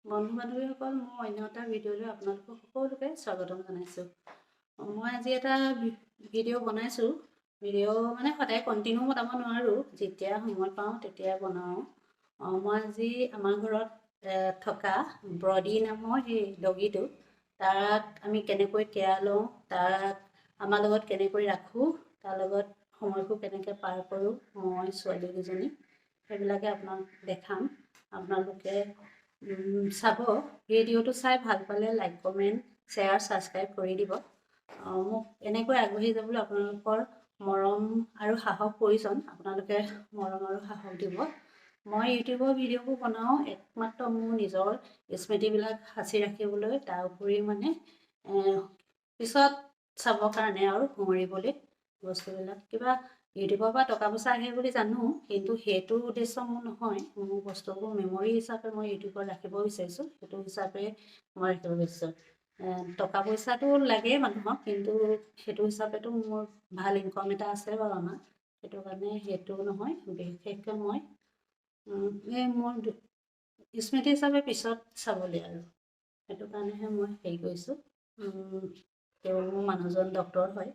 বন্ধু বান্ধৱীসকল, মই অন্য এটা ভিডিঅ'লৈ আপোনালোকক সকলোকে স্বাগতম জনাইছোঁ। মই আজি এটা ভিডিঅ' বনাইছোঁ। ভিডিঅ' মানে সদায় কণ্টিনিউ বনাব নোৱাৰোঁ, যেতিয়া সময় পাওঁ তেতিয়া বনাওঁ। মই আজি আমাৰ ঘৰত থকা ব্ৰডি নামৰ সেই ডগীটো, তাক আমি কেনেকৈ কেয়াৰ লওঁ, তাক আমাৰ লগত কেনেকৈ ৰাখোঁ, তাৰ লগত সময়বোৰ কেনেকৈ পাৰ কৰোঁ মই ছোৱালীকেইজনী, সেইবিলাকে আপোনাক দেখাম। আপোনালোকে চাব। ভিডিঅ'টো চাই ভাল পালে লাইক কমেণ্ট শ্বেয়াৰ ছাবস্ক্ৰাইব কৰি দিব। মোক এনেকৈ আগবাঢ়ি যাবলৈ আপোনালোকৰ মৰম আৰু সাহস প্ৰয়োজন। আপোনালোকে মৰম আৰু সাহস দিব। মই ইউটিউবৰ ভিডিঅ'বোৰ বনাওঁ একমাত্ৰ মোৰ নিজৰ স্মৃতিবিলাক সাঁচি ৰাখিবলৈ, তাৰ উপৰি মানে পিছত চাবৰ কাৰণে আৰু সামৰিবলৈ বস্তুবিলাক। কিবা ইউটিউবৰ পৰা টকা পইচা আহে বুলি জানো, কিন্তু সেইটো উদ্দেশ্য মোৰ নহয়। মোৰ বস্তুবোৰ মেমৰি হিচাপে মই ইউটিউবত ৰাখিব বিচাৰিছোঁ, সেইটো হিচাপে মই ৰাখিব বিচাৰিছোঁ। টকা পইচাটো লাগে মানুহক, কিন্তু সেইটো হিচাপেতো মোৰ ভাল ইনকম এটা আছে বাৰু আমাৰ, সেইটো কাৰণে সেইটো নহয়। বিশেষকৈ মই মোৰ স্মৃতি হিচাপে পিছত চাবলৈ আৰু সেইটো কাৰণেহে মই হেৰি কৰিছোঁ। তেওঁ মোৰ মানুহজন ডক্তৰ হয়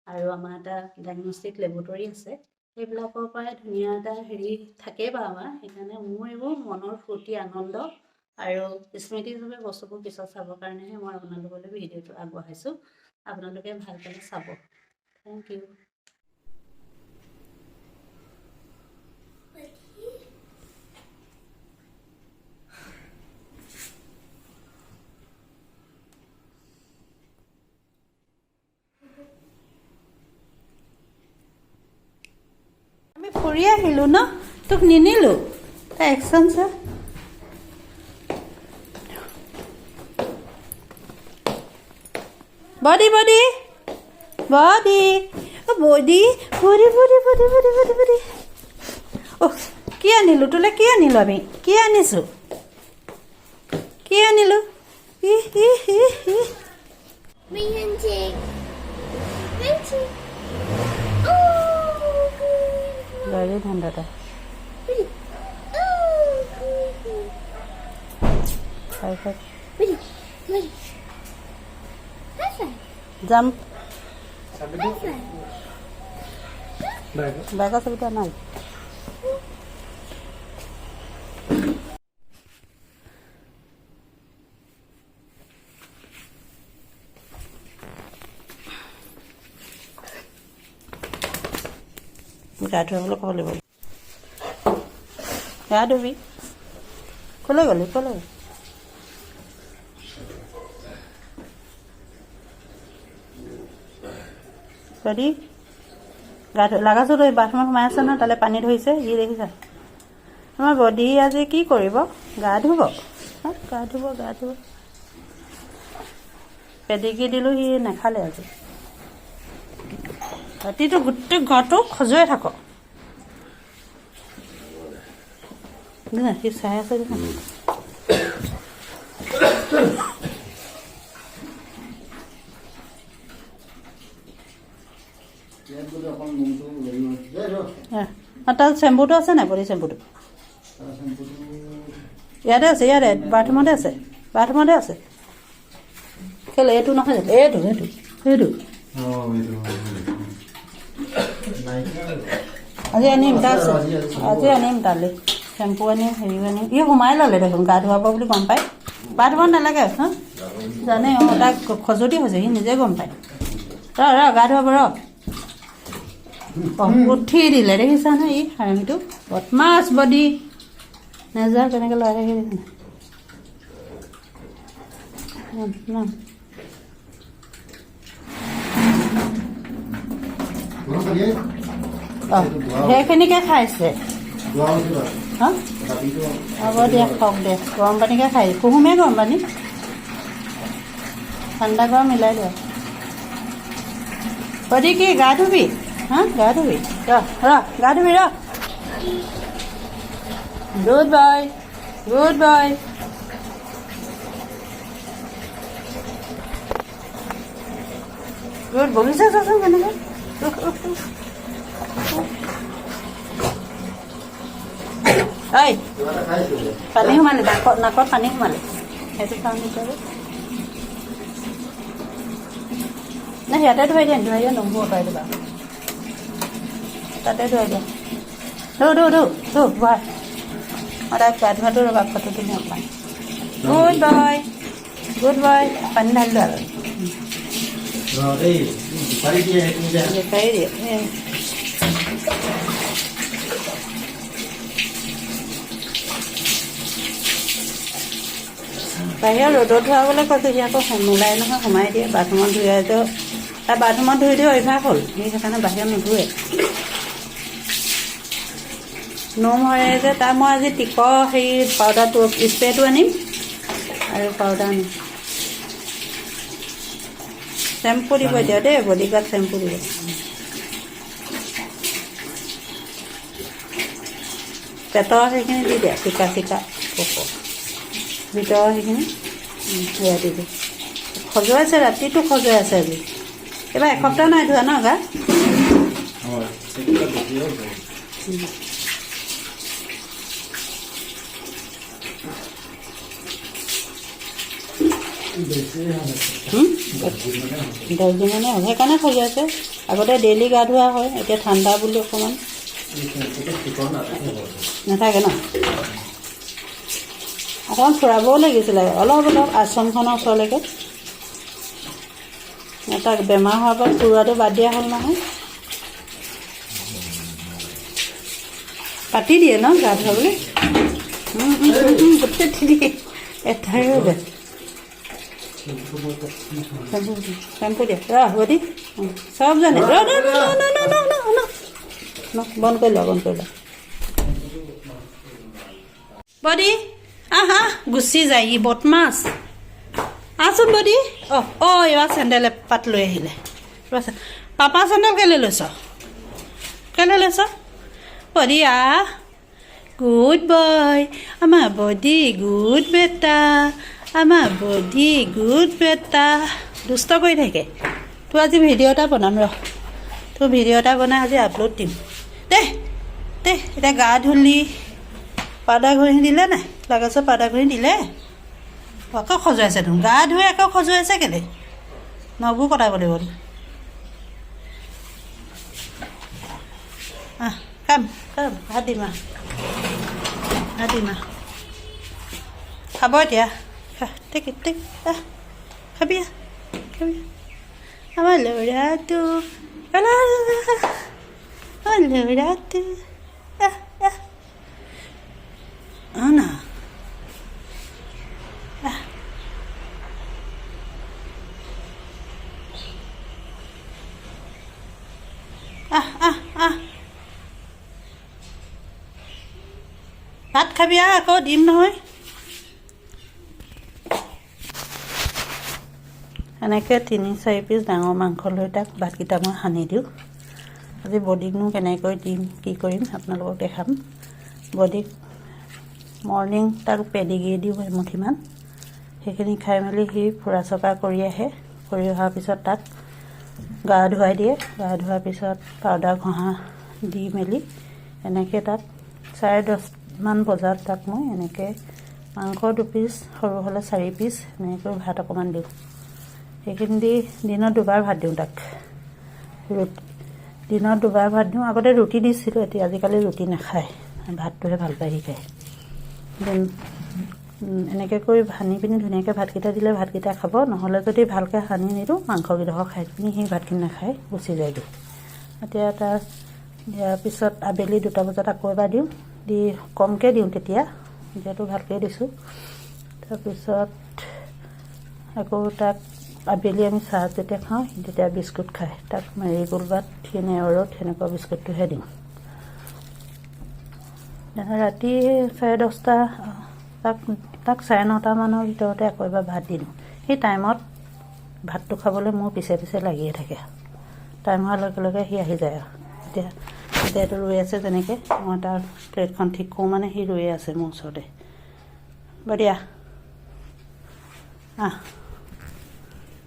আৰু আমাৰ এটা ডায়েগনষ্টিক লেবৰেটৰী আছে। সেইবিলাকৰ পৰাই ধুনীয়া এটা হেৰি থাকেই বাৰু আমাৰ। সেইকাৰণে মোৰ এইবোৰ মনৰ ফূৰ্তি আনন্দ আৰু স্মৃতি হিচাপে বস্তুবোৰ পিছত চাবৰ কাৰণেহে মই আপোনালোকলৈ ভিডিঅ'টো আগবঢ়াইছোঁ। আপোনালোকে ভাল পালে চাব। Thank you. আমি ফুৰি আহিলোঁ ন, তোক নিনিলোঁ। তাই একশ্যন চা। Body body body body body body body body body body অ' কি আনিলোঁ তোলৈ? কি আনিলোঁ? আমি কি আনিছোঁ? কি আনিলোঁ? গাড়ী ধান্দাটা জাম্প বাইকৰ ছবিটা নাই। গা ধুবলৈ ক'ব লাগিব। গা ধুবি। ক'লৈ গ'লি? ক'লৈ? যদি গা ধু লাগাছোঁ তই বাথৰুমত সোমাই আছে নহয়, তালৈ পানী ধৰিছে যি দেখিছা। আমাৰ বডি আজি কি কৰিব? গা ধুব। গা ধুব গা ধুব। পেডিকি দিলোঁ, সি নাখালে আজি। ৰাতিটো গোটেই ঘৰটো খজুৱাই থাক। সি চাই আছে দেখোন। তাত চেম্পুটো আছে নাই? বডি চেম্পুটো ইয়াতে আছে, ইয়াতে বাথৰুমতে আছে, বাথৰুমতে আছে। কেলৈ এইটো নহয় জানো? এইটো এইটো এইটো আজি আনিম, তাৰ আছে আজি আনিম তালৈ। চেম্পু আনিম, হেৰি আনিম। ই সোমাই ল'লে দেখোন গা ধুৱাব বুলি গম পায়। বাথৰুমত নালাগে হা, জানে। তাক খজুৱতি হৈছে, সি নিজে গম পায়। ৰ গা ধুৱাব ৰ। উঠি দিলে দেখিছা নহয়, ই হাৰামিটো বদমাছ বডি। নেজা কেনেকৈ লৰাই ৰাখি দেখিছা। সেইখিনিকে খাইছে। হ'ব দিয়া, খাওক দে। গৰম পানীকে খাই কুহুমীয়া গৰম পানী, ঠাণ্ডা গৰম মিলাই দিয়া। বডি কি গা ধুবি? হা গা ধুবি? ৰ গা ধুবি ৰ। Good boy, good boy. Good বগিছে চাচোন কেনেকৈ। ঐ পানী সোমালে, নাকত পানী সোমালে। সেইটো খাওঁ নেকি আৰু না সিহঁতে ধুৱাই দিয়া নম্বৰ অঁতৰাই দিবা তাতে ধুৱাই দিয়া বাই মই তাইক গা ধোৱাটো ৰ'বা ফটো তুমি অকণমান গুড বয় পানী ঢালিলোঁ আৰু জোকাৰি দিয়ে বাহিৰত ৰ'দত ধুৱাবলৈ কৈছে সি আকৌ নোলায় নহয় সোমাই দিয়ে বাথৰুমত ধুই তাই বাথৰুমত ধুই ধুই অভ্যাস হ'ল সি সেইকাৰণে বাহিৰত নুধুৱে নোম হয় যে তাৰ মই আজি টিকৰ হেৰি পাউডাৰটো স্প্ৰেটো আনিম আৰু পাউডাৰ আনিম চেম্পু দিব এতিয়া দেই বডিগাৰ্ড চেম্পু দিব পেটৰ সেইখিনি দি দিয়া টিকা ভিতৰৰ সেইখিনি সেয়া দি দিয়ে খজুৱাইছে ৰাতিটো খজুৱাই আছে আজি এইবাৰ এসপ্তাহ নাই ধোৱা ন গা দহদিনমানে হ'ল সেইকাৰণে খজুৱাইছে আগতে ডেইলি গা ধোৱা হয় এতিয়া ঠাণ্ডা বুলি অকণমান নাথাকে ন অকণমান ফুৰাবও লাগিছিলে অলপ আশ্ৰমখনৰ ওচৰলৈকে তাক বেমাৰ হোৱাৰ পৰা ফুৰোৱাটো বাদ দিয়া হ'ল নহয় কাটি দিয়ে ন গা ধুৱাবলৈ গোটেই দিয়ে এঠাই চেম্পু দিয়া হ'ব দি চব জানে বন্ধ কৰি লোৱা বডি আহা গুচি যায় ই বদমাছ আহচোন বডি এইবাৰ চেণ্ডেল এপাত লৈ আহিলে পাপা চেণ্ডেল কেলৈ লৈছ বডি আহ গুড বয় আমাৰ বডি গুড বেটা আমাৰ বডি গুড বেটা দুষ্ট কৰি থাকে তোৰ আজি ভিডিঅ' এটা বনাম তোৰ ভিডিঅ' এটা বনাই আজি আপলোড দিম দেই এতিয়া গা ধুলি পাউডাৰ ঘঁহি দিলে নাই লগাইছ পাউডাৰ ঘঁহি দিলে আকৌ খজুৱাইছে দেখোন গা ধুই আকৌ খজুৱাইছে কেলৈ নবোৰ কটাব লাগিব কাম ভাত দিম খাব এতিয়া খাবি আমাৰ ল'ৰাটো না ভাত খাবি আকৌ দিম নহয় এনেকৈ 3-4 পিচ ডাঙৰ মাংস লৈ তাক ভাতকেইটা মই সানি দিওঁ আজি বডিকনো কেনেকৈ দিম কি কৰিম আপোনালোকক দেখাম বডিক মৰ্ণিং তাক পেডিগ্ৰী দিওঁ এমুঠিমান সেইখিনি খাই মেলি সি ফুৰা চকা কৰি আহে কৰি অহাৰ পিছত তাক গা ধুৱাই দিয়ে গা ধোৱাৰ পিছত পাউডাৰ ঘঁহা দি মেলি এনেকৈ তাক 10:30মান বজাত তাক মই এনেকৈ মাংস 2 পিচ সৰু হ'লে 4 পিচ এনেকৈ ভাত অকণমান দিওঁ সেইখিনি দি দিনত 2বাৰ ভাত দিওঁ তাক দিনত 2বাৰ ভাত দিওঁ আগতে ৰুটি দিছিলোঁ এতিয়া আজিকালি ৰুটি নাখায় ভাতটোহে ভাল পায় সি খায় এনেকৈ কৰি সানি পিনি ধুনীয়াকৈ ভাতকেইটা দিলে ভাতকেইটা খাব নহ'লে যদি ভালকৈ সানি নিদিওঁ মাংসকেইডোখৰ খাই পিনি সি ভাতখিনি নাখায় গুচি যায়গৈ এতিয়া তাৰ দিয়াৰ পিছত আবেলি 2টা বজাত আকৌ এবাৰ দিওঁ দি কমকৈ দিওঁ তেতিয়া যিহেতু ভালকৈ দিছোঁ তাৰপিছত আকৌ তাক আবেলি আমি চাহ যেতিয়া খাওঁ তেতিয়া বিস্কুট খায় তাক মেৰিগোল্ড বা নেৱৰত সেনেকুৱা বিস্কুটটোহে দিওঁ ৰাতি 10:30 তাক 9:30মানৰ ভিতৰতে আকৌ এবাৰ ভাত দি দিওঁ সেই টাইমত ভাতটো খাবলৈ মোৰ পিছে পিছে লাগিয়ে থাকে টাইম হোৱাৰ লগে লগে সি আহি যায় আৰু এতিয়াতো ৰৈ আছে যেনেকৈ মই তাৰ প্লেটখন ঠিক কৰোঁ মানে সি ৰৈয়ে আছে মোৰ ওচৰতে বঢ়িয়া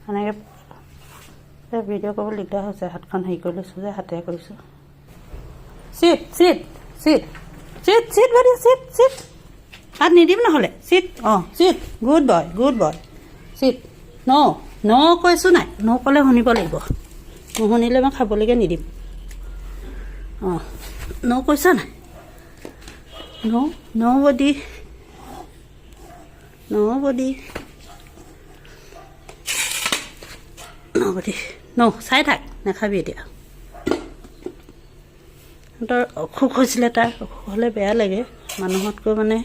এনেকৈ ভিডিঅ' কৰিবলৈ দিগদাৰ হৈছে হাতখন হেৰি কৰি লৈছোঁ যে হাতেৰে কৰিছোঁ চিট বঢ়িয়া চিট ভাত নিদিম নহ'লে sit sit good boy sit ন কৈছোঁ নাই ন ক'লে শুনিব লাগিব নুশুনিলে মই খাবলৈকে নিদিম ন কৈছা নাই ন বডি চাই থাক নাখাবি এতিয়া সিহঁতৰ অসুখ হৈছিলে তাৰ অসুখ হ'লে বেয়া লাগে মানুহতকৈ মানে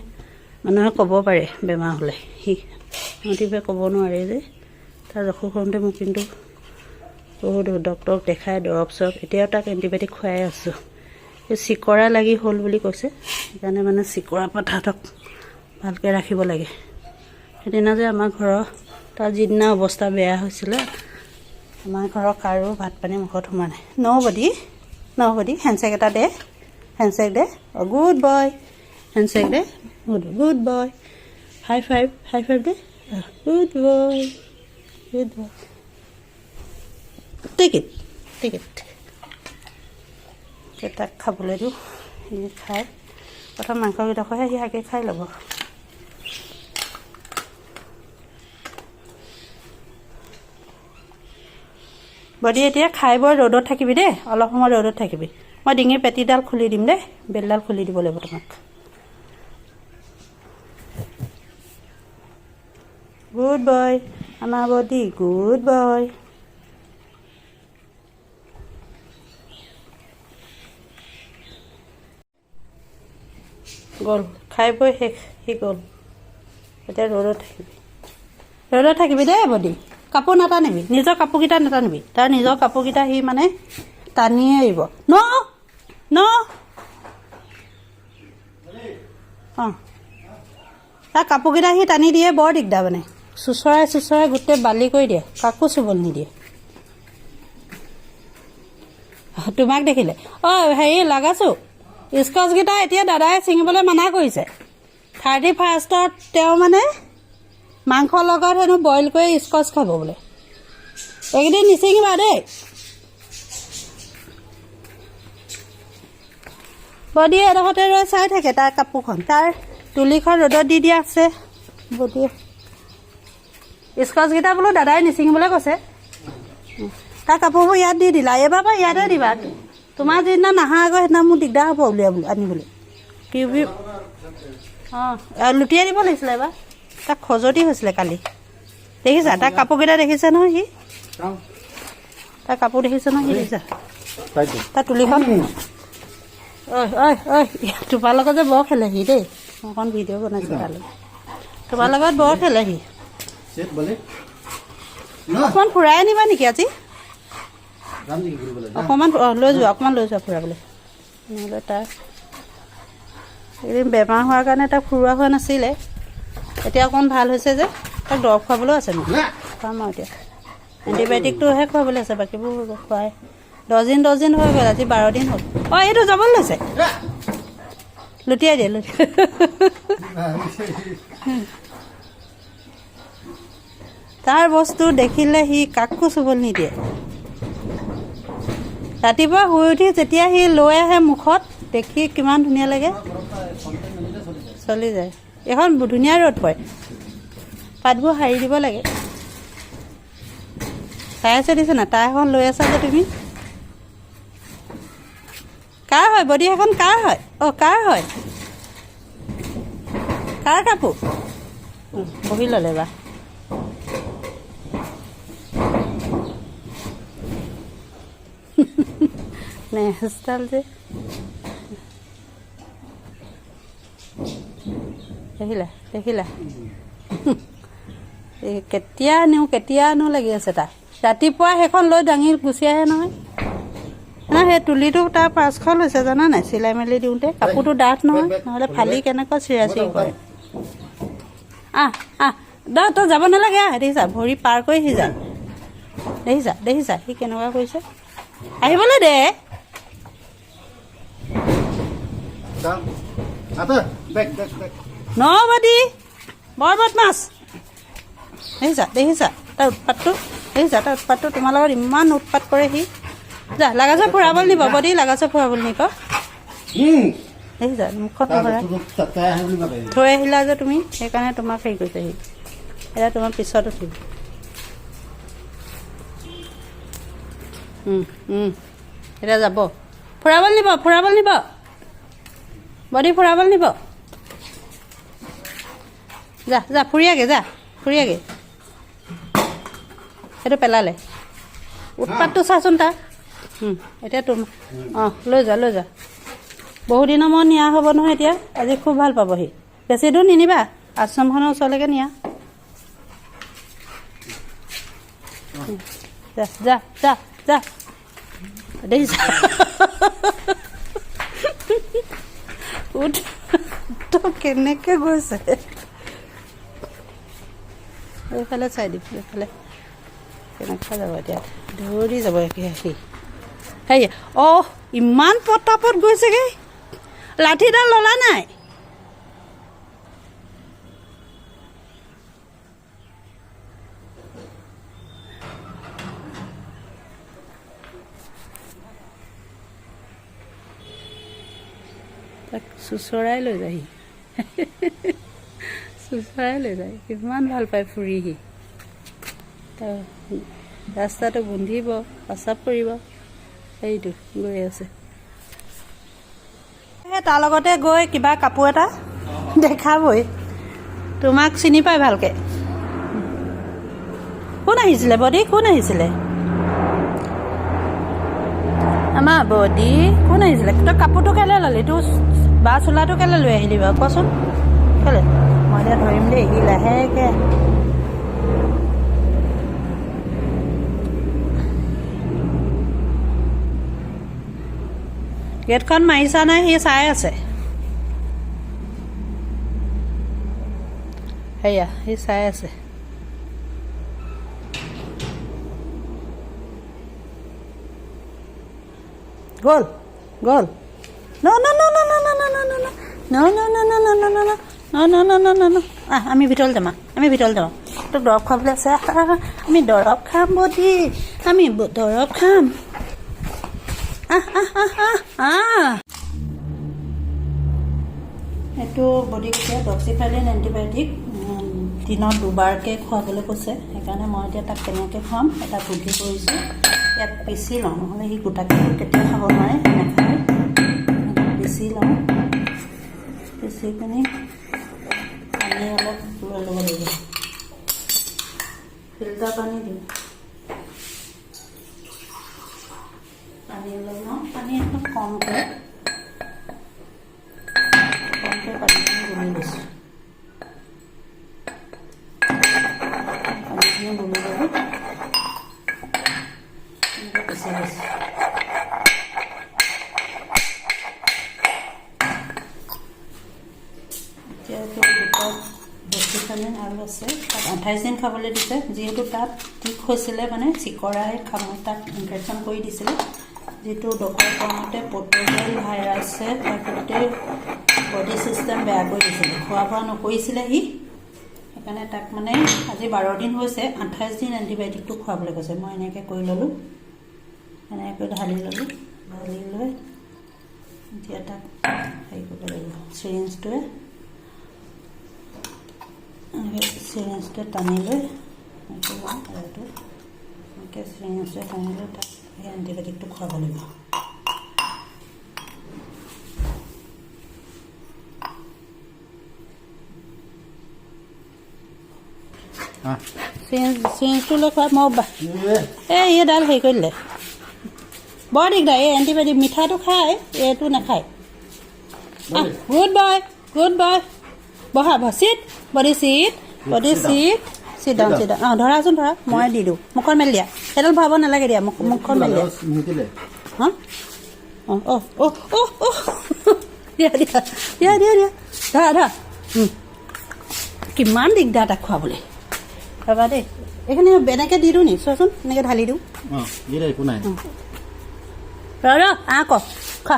মানুহে ক'ব পাৰে বেমাৰ হ'লে সিহঁতিবোৰে ক'ব নোৱাৰে যে তাৰ অসুখ হওঁতে মোক কিন্তু বহুত ডক্তৰক দেখাই দৰৱ চৰব এতিয়াও তাক এণ্টিবায়'টিক খুৱাই আছোঁ এই চিকৰা লাগি হ'ল বুলি কৈছে সেইকাৰণে মানে চিকৰা পৰা তাহাঁতক ভালকৈ ৰাখিব লাগে সেইদিনা যে আমাৰ ঘৰৰ তাৰ যিদিনা অৱস্থা বেয়া হৈছিলে আমাৰ ঘৰৰ কাৰো ভাত পানী মুখত সোমোৱা নাই ন বডি হেণ্ডছেক এটা দে হেণ্ডছেক দে গুড বয় হেণ্ডছেক দে গুড বয় হাই ফাইভ দে গুড বয় টেক ইট তাক খাবলৈ দিওঁ সি খাই প্ৰথম মাংসকেইডোখৰহে সি আগে খাই ল'ব বডি এতিয়া খাই বৈ ৰ'দত থাকিবি দেই অলপ সময় ৰ'দত থাকিবি মই ডিঙিৰ পেটিডাল খুলি দিম দেই বেলডাল খুলি দিব লাগিব তোমাক গুড বয় আমাৰ বডি গুড বয় গ'ল খাই বৈ শেষ সি গ'ল এতিয়া ৰ'দত থাকিবি দেই বডি কাপোৰ নাটানিবি নিজৰ কাপোৰকেইটা নাটানিবি তাৰ নিজৰ কাপোৰকেইটা সি মানে টানিয়ে আহিব তাৰ কাপোৰকেইটা সি টানি দিয়ে বৰ দিগদাৰ মানে চুচৰাই গোটেই বালি কৰি দিয়ে কাকো চুবলৈ নিদিয়ে তোমাক দেখিলে হেৰি লগাইছোঁ স্কচকেইটা এতিয়া দাদাই ছিঙিবলৈ মানা কৰিছে 31st তেওঁ মানে মাংসৰ লগত হেনো বইল কৰি স্কচ খাব বোলে এইকেইদিন নিছিঙিবা দেই বডি এডোখৰতে ৰৈ চাই থাকে তাৰ কাপোৰখন তাৰ তুলিখন ৰ'দত দি দিয়া আছে বডিয়ে স্কচকেইটা বোলো দাদাই নিছিঙিবলৈ কৈছে তাৰ কাপোৰবোৰ ইয়াত দি দিলা এইবাৰ পৰা ইয়াতে দিবা তোমাৰ যিদিনা নাহা আকৌ সেইদিনা মোৰ দিগদাৰ হ'ব আনিবলৈ কি লুটিয়াই দিব লাগিছিলে এবাৰ তাক খজুৱতি হৈছিলে কালি দেখিছা তাৰ কাপোৰকেইটা দেখিছে নহয় সি তাৰ কাপোৰ দেখিছে নহয় সি দেখিছা তাৰ তুলিখন তোমাৰ লগত যে বৰ খেলে সি দেই মই অকণ ভিডিঅ' বনাইছোঁ তালৈ তোমাৰ লগত বৰ খেলে সি অকণমান ফুৰাই আনিবা নেকি আজি অকণমান লৈ যোৱা ফুৰাবলৈ নহ'লে তাৰ এদিন বেমাৰ হোৱাৰ কাৰণে তাক ফুৰোৱা হোৱা নাছিলে এতিয়া অকণমান ভাল হৈছে যে তাক দৰৱ খুৱাবলৈও আছে মোক খুৱাম আৰু এতিয়া এণ্টিবায়'টিকটোহে খুৱাবলৈ আছে বাকীবোৰ খুৱাই 10 দিন হৈ গ'ল আজি 12 দিন হ'ল এইটো যাবলৈ লৈছে লুটিয়াই দিয়ে তাৰ বস্তু দেখিলে সি কাকো চুবলৈ নিদিয়ে ৰাতিপুৱা শুই উঠি যেতিয়া সি লৈ আহে মুখত দেখি কিমান ধুনীয়া লাগে চলি যায় এখন ধুনীয়া ৰ'দ পৰে পাতবোৰ সাৰি দিব লাগে চাই আছে দিছে না তাই এখন লৈ আছা যে তুমি কাৰ হয় বডি এখন কাৰ হয় কাৰ হয় কাৰ কাপোৰ বহি ল'লে বা নেহষ্টাল যে দেখিলা কেতিয়া আনো লাগি আছে তাই ৰাতিপুৱা সেইখন লৈ দাঙি গুচি আহে নহয় সেই তুলিটো তাৰ 500 লৈছে জানা নাই চিলাই মেলি দিওঁতে কাপোৰটো ডাঠ নহয় নহ'লে ফালি কেনেকুৱা চিৰা কৰে তই যাব নালাগে দেখিছা ভৰি পাৰ কৰি সি যা দেখিছা সি কেনেকুৱা কৰিছে আহিবলৈ দে নবডি বৰ বদমাছ দেখিছা তাৰ উৎপাতটো তোমাৰ লগত ইমান উৎপাত কৰে সি যা লাগাছে ফুৰাবলৈ নিব বডি লাগাছে ফুৰাবলৈ নিব দেখিছা মুখত নভৰাই থৈ আহিলা যে তুমি সেইকাৰণে তোমাক হেৰি কৰিছেহি এতিয়া তোমাৰ পিছত উঠিব এতিয়া যাব ফুৰাবলৈ নিব বডি ফুৰাবলৈ নিব যা ফুৰি আগে সেইটো পেলালে উৎপাতটো চাচোন তাৰ এতিয়া লৈ যা বহুত দিনৰ মূৰত নিয়া হ'ব নহয় এতিয়া আজি খুব ভাল পাবহি বেছি দূৰ নিনিবা আশ্ৰমখনৰ ওচৰলৈকে নিয়া যা দেখিছা কেনেকৈ গৈছে এইফালে চাই দিম এইফালে কেনেকৈ যাব এতিয়া দৌৰি যাব হেৰি ইমান পতাপত গৈছেগে লাঠিডাল ললা নাই তাক চুচৰাই লৈ যায়হি কিমান ভাল পায় ফুৰিহি ৰাস্তাটো গোন্ধিব প্ৰস্ৰাৱ কৰিব সেইটো গৈ আছে তাৰ লগতে গৈ কিবা কাপোৰ এটা দেখাবই তোমাক চিনি পাই ভালকৈ কোন আহিছিলে বডি কোন আহিছিলে আমাৰ বডি কোন আহিছিলে তই কাপোৰটো কেলৈ ল'লি তোৰ বা চোলাটো কেলৈ লৈ আহিলি বাৰু কচোন কেলৈ মই এতিয়া ধৰিম দেই সি লাহেকৈ গেটখন মাৰিছা নাই সি চাই আছে সেয়া সি চাই আছে গ'ল আমি ভিতৰলৈ যাম তোক দৰৱ খাবলৈ আছে আমি দৰৱ খাম বডি আমি দৰৱ খাম এইটো বডিক এতিয়া ডক্সিফাইলিন এণ্টিবায়'টিক দিনত দুবাৰকৈ খুৱাবলৈ কৈছে সেইকাৰণে মই এতিয়া তাক কেনেকৈ খুৱাম এটা বুদ্ধি কৰিছোঁ ইয়াত পিচি লওঁ নহ'লে সি গোটাকৈ কেতিয়াও খাব নোৱাৰে নাখায় পিচি লওঁ পিচি পিনি পানী অলপ লৈ ল'ব লাগিব ফিল্টাৰ পানী দিওঁ পানী অলপ লওঁ পানী একদম কমকৈ পানীখিনি গুলি লৈছোঁ পানীখিনি গুলি ল'ব পিচি লৈছোঁ এতিয়া দুটা ডক্সিফাইলিন আৰু আছে তাত 28 দিন খাবলৈ দিছে যিহেতু তাত ঠিক হৈছিলে মানে চিকৰাই তাত ইনফেকশ্যন কৰি দিছিলে যিটো ডক্টৰে কোৱা মতে পৰ্টুগেল ভাইৰাছে তাৰ গোটেই বডি চিষ্টেম বেয়া কৰি দিছিলে খোৱা বোৱা নকৰিছিলে সি সেইকাৰণে তাক মানে আজি 12 দিন হৈছে 28 দিন এণ্টিবায়'টিকটো খুৱাবলৈ কৈছে মই এনেকৈ কৰি ল'লোঁ এনেকৈ ঢালি লৈ এতিয়া তাক হেৰি কৰিব লাগিব চিৰিঞ্জটোৱে টানি লৈ এনেকৈ চিৰিঞ্জটোৱে টানি লৈ তাক সেই এণ্টিবায়'টিকটো খুৱাব লাগিব চিৰিঞ্জটো লৈ খুৱাই মই এইডাল হেৰি কৰি দিলে বৰ দিগদাৰ এই এণ্টিবায়'টিক মিঠাটো খায় এইটো নাখায় গুড বয় বহা চিট বডি চিট ডাউন ধৰাচোন ধৰা মই দি দিওঁ মুখখন মেলি দিয়া সেইডাল ভৰাব নালাগে দিয়া মুখখন মেলি দিয়া হা দিয়া ধৰা কিমান দিগদাৰ তাক খুৱাবলৈ ৰ'বা দেই এইখিনি এনেকৈ দি দিওঁ নি চোৱাচোন এনেকৈ ঢালি দিওঁ ক খা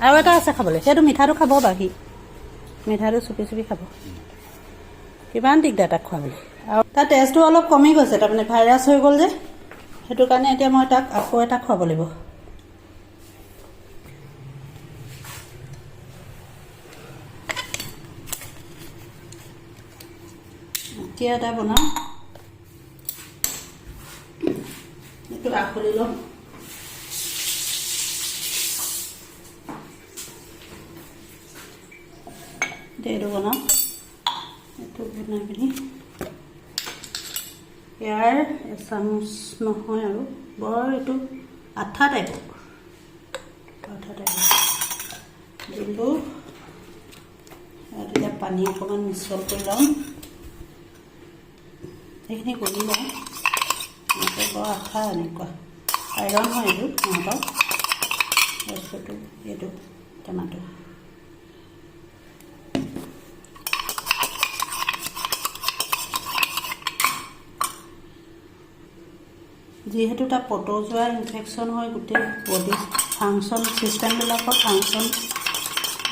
আৰু এটা আছে খাবলৈ সেইটো মিঠাটো খাব বাকী মিঠাটো চুপি খাব কিমান দিগদাৰ তাক খুৱাবলৈ আৰু তাৰ টেষ্টটো অলপ কমি গৈছে তাৰমানে ভাইৰাছ হৈ গ'ল যে সেইটো কাৰণে এতিয়া মই তাক আকৌ এটা খুৱাব লাগিব এতিয়া এটা বনাম এইটো আখলি ল'ম এইটো বনাম এইটো বনাই পিনি ইয়াৰ এচামুচ নহয় আৰু বৰ এইটো আঠা টাইপৰ দিলোঁ আৰু এতিয়া পানী অকণমান মিশ্ৰণ কৰি ল'ম সেইখিনি গলি লওঁ এনেকৈ বৰ আঠা এনেকুৱা আইৰণ হয় এইটো সিহঁতৰ তাৰপিছতো এইটো টেমাটো যিহেতু তাত পতজোৱা ইনফেকশ্যন হয় গোটেই বডি ফাংচন চিষ্টেমবিলাকৰ ফাংচন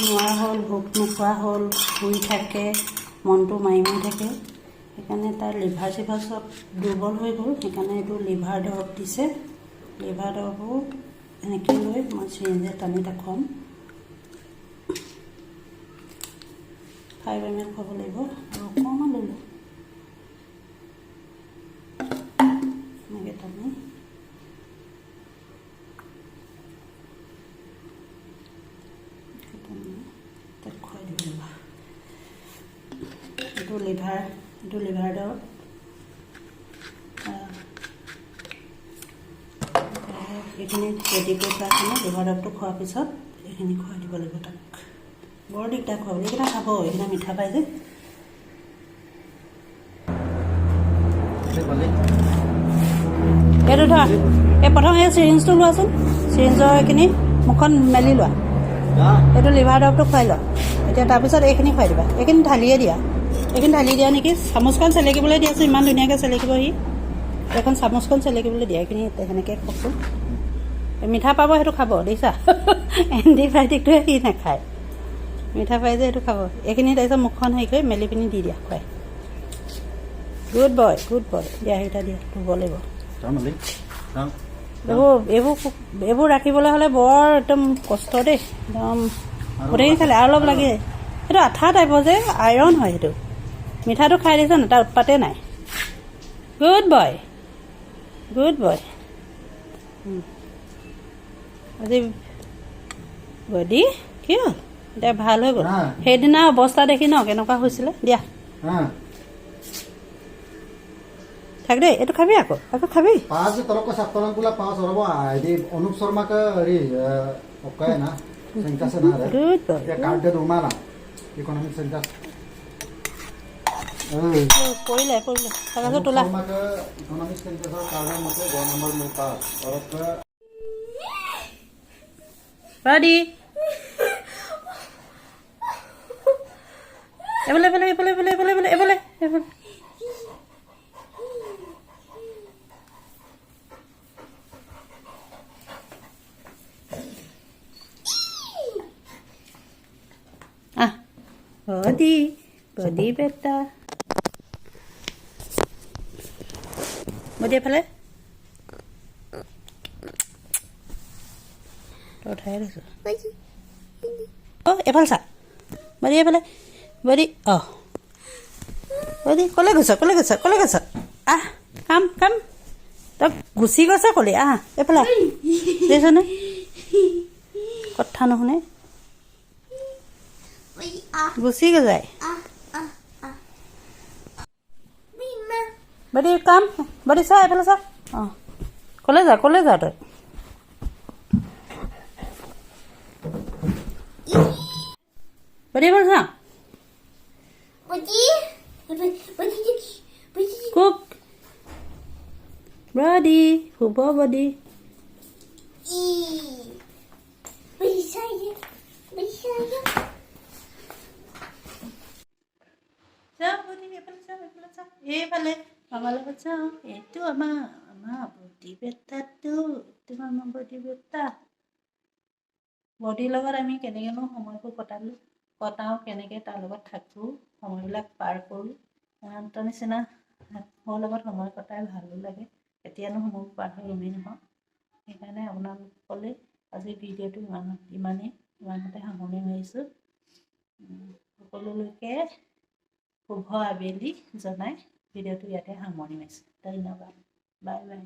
নোৱাৰা হ'ল ভোক নোখোৱা হ'ল শুই থাকে মনটো মাৰি থাকে সেইকাৰণে তাৰ লিভাৰ চিভাৰ চব দুৰ্বল হৈ গ'ল সেইকাৰণে এইটো লিভাৰ দৰৱ দিছে লিভাৰ দৰৱো এনেকৈ লৈ মই চিৰিঞ্জে টানি তাক খুৱাম 5 ml খুৱাব লাগিব আৰু অকণমান ল'লোঁ এনেকৈ টানি তাক খুৱাই দিব লাগিব এইটো লিভাৰ দৰৱ এইখিনি ৰেডি কৰি থোৱাখিনি লিভাৰ দৰৱটো খোৱাৰ পিছত এইখিনি খুৱাই দিব লাগিব তাক বৰ দিগদাৰ খুৱাবলৈ এইকেইটা খাব এইকেইটা মিঠা পাই যে এইটো ধৰা এই প্ৰথম এই চিৰিঞ্জটো লোৱাচোন চিৰিঞ্জৰ এইখিনি মুখখন মেলি লোৱা এইটো লিভাৰ দৰৱটো খুৱাই লোৱা এতিয়া তাৰপিছত এইখিনি খুৱাই দিবা এইখিনি ঢালিয়ে দিয়া এইখিনি ঢালি দিয়া নেকি চামুচখন চেলেকিবলৈ দিয়াচোন ইমান ধুনীয়াকৈ চেলেকিব সি এখন চামুচখন চেলেকিবলৈ দিয়া এইখিনি সেনেকৈ কওকচোন মিঠা পাব সেইটো খাব দেখিছা এণ্টিবায়'টিকটোৱে সি নাখায় মিঠা পাই যে এইটো খাব এইখিনি তাৰপিছত মুখখন হেৰি কৰি মেলি পিনি দি দিয়া খুৱাই গুড বয় দিয়া সেইটা দিয়া ধুব লাগিব এইবোৰ ৰাখিবলৈ হ'লে বৰ একদম কষ্ট দেই একদম গোটেইখিনি খালে আৰু অলপ লাগে সেইটো আঠা টাইপৰ যে আইৰণ হয় সেইটো মিঠাটো খাই দিছে ন তাৰ উৎপাতে নাই গুড বয় আজি বডি কি হ'ল এতিয়া ভাল হৈ গ'ল সেইদিনা অৱস্থা দেখি ন কেনেকুৱা হৈছিলে দিয়া থাক দেই এইটো খাবি আকৌ খাবি অনুপ শৰ্মা का है ना संख्या से ना कार्ड रुमाला इकोनॉमिक सेंटर পৰিলে তোলা इकोनॉमिक सेंटर कार्ड मते 2 नंबर में पास और Ready? Ebole. Ah, body beta. Body ebole. উঠাই দিছোঁ অঁ এফালে চা বডি এইফালে বডি অঁ বডি ক'লৈ গৈছ আহ কাম তই গুচি গৈছ ক'লি আহ এইফালে দেখিছনে কথা নুশুনে গুচি যায় বডি কাম বডি চা এইফালে চা অঁ ক'লৈ যা তই Body mana? Body. Cook. Body, hubo body. Body saya. Ciao, body ni pala. Mama lepas ciao. Itu ama body beta tu. Itu mama body beta. Body লগত আমি কেনেকেনো সময়বোৰ কটাওঁ কেনেকৈ তাৰ লগত থাকোঁ সময়বিলাক পাৰ কৰোঁ তাৰ নিচিনা মোৰ লগত সময় কটাই ভালো লাগে কেতিয়ানো সময় পাৰ হৈ গমেই নহয় সেইকাৰণে আপোনালোকলৈ আজি ভিডিঅ'টো ইমানতে সামৰণি মাৰিছোঁ সকলোলৈকে শুভ আবেলি জনাই ভিডিঅ'টো ইয়াতে সামৰণি মাৰিছোঁ। ধন্যবাদ। Bye bye.